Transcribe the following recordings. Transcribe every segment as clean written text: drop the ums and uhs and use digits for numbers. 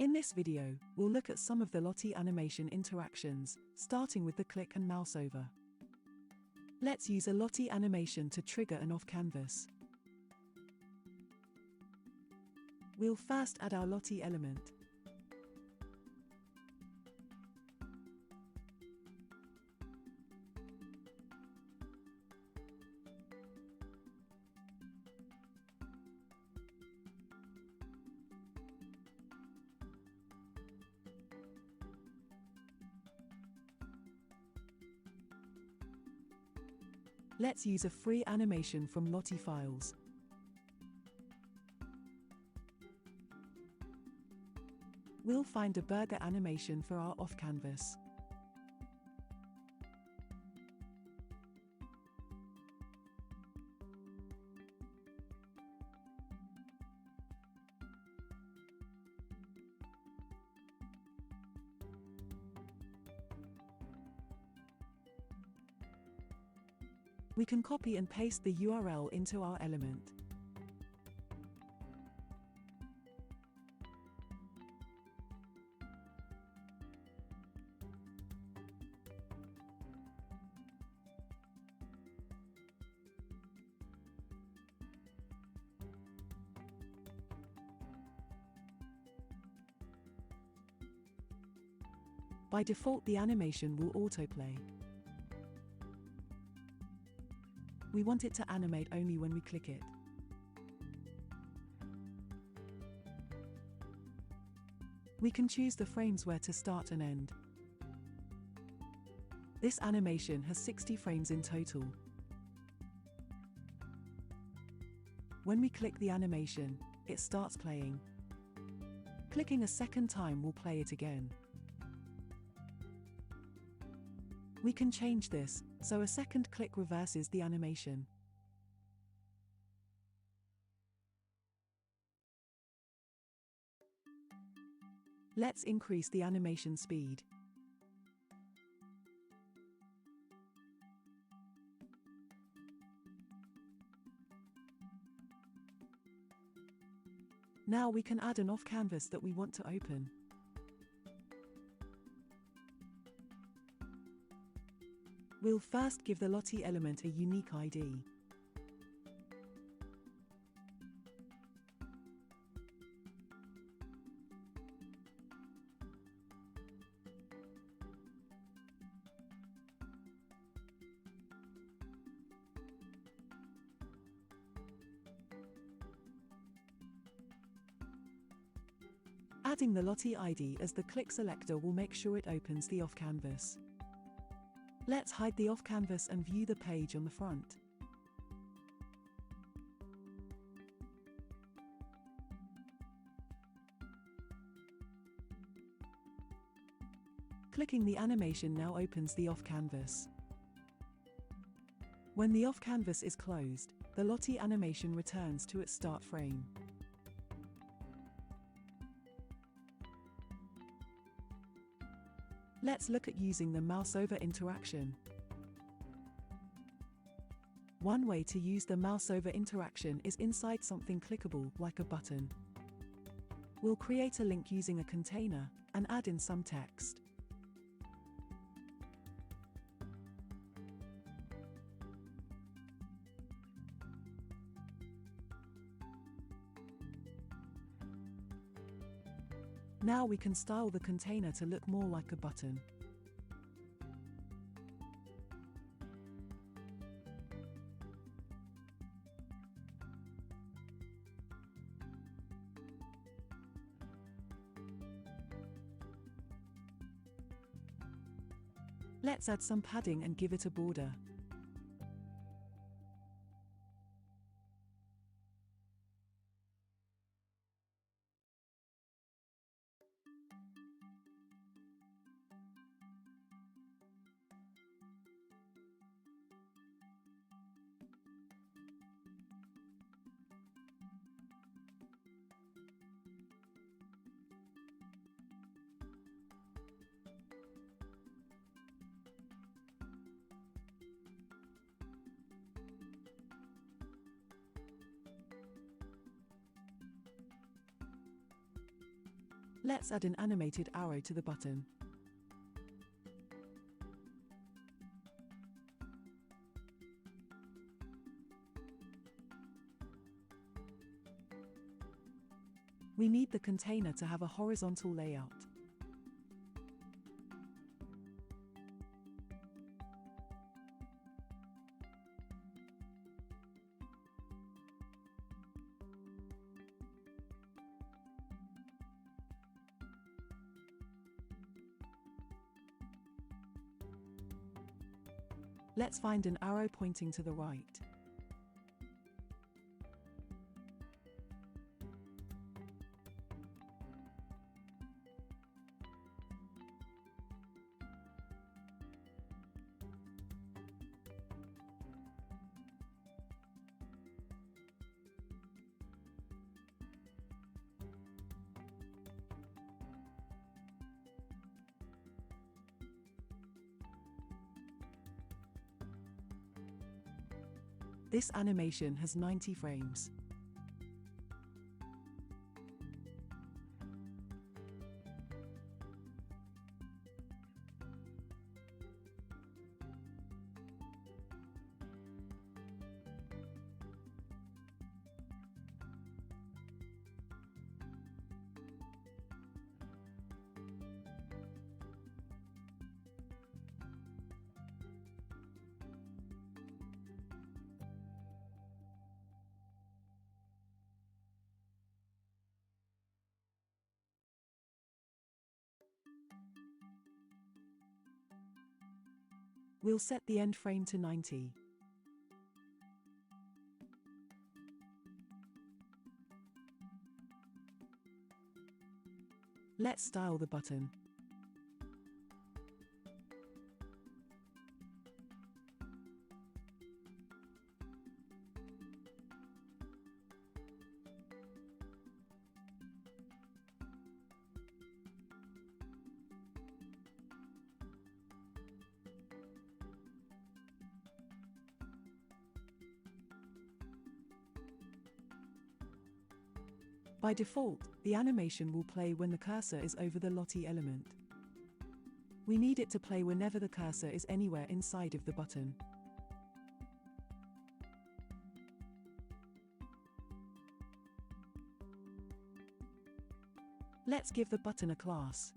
In this video, we'll look at some of the Lottie animation interactions, starting with the click and mouse over. Let's use a Lottie animation to trigger an off-canvas. We'll first add our Lottie element. Let's use a free animation from Lottie files. We'll find a burger animation for our off-canvas. We can copy and paste the URL into our element. By default, the animation will autoplay. We want it to animate only when we click it. We can choose the frames where to start and end. This animation has 60 frames in total. When we click the animation, it starts playing. Clicking a second time will play it again. We can change this, so a second click reverses the animation. Let's increase the animation speed. Now we can add an off-canvas that we want to open. We'll first give the Lottie element a unique ID. Adding the Lottie ID as the click selector will make sure it opens the off-canvas. Let's hide the off-canvas and view the page on the front. Clicking the animation now opens the off-canvas. When the off-canvas is closed, the Lottie animation returns to its start frame. Let's look at using the MouseOver interaction. One way to use the MouseOver interaction is inside something clickable, like a button. We'll create a link using a container and add in some text. Now we can style the container to look more like a button. Let's add some padding and give it a border. Let's add an animated arrow to the button. We need the container to have a horizontal layout. Let's find an arrow pointing to the right. This animation has 90 frames. We'll set the end frame to 90. Let's style the button. By default, the animation will play when the cursor is over the Lottie element. We need it to play whenever the cursor is anywhere inside of the button. Let's give the button a class.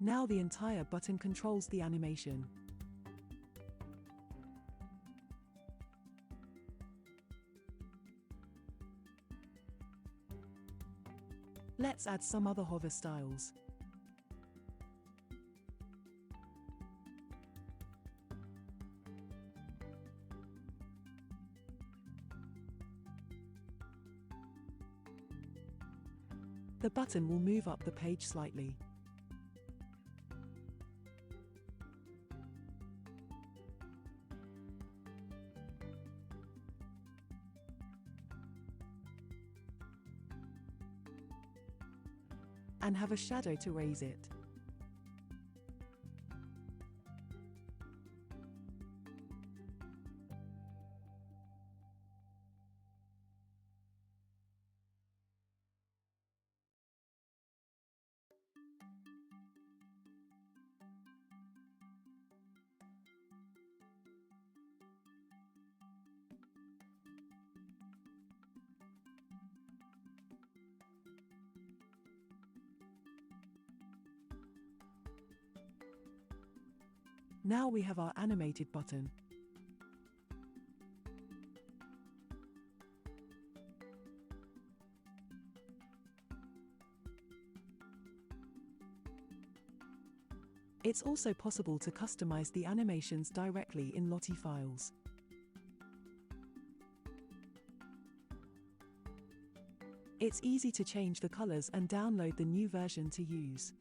Now the entire button controls the animation. Let's add some other hover styles. The button will move up the page slightly. And have a shadow to raise it. Now we have our animated button. It's also possible to customize the animations directly in Lottie files. It's easy to change the colors and download the new version to use.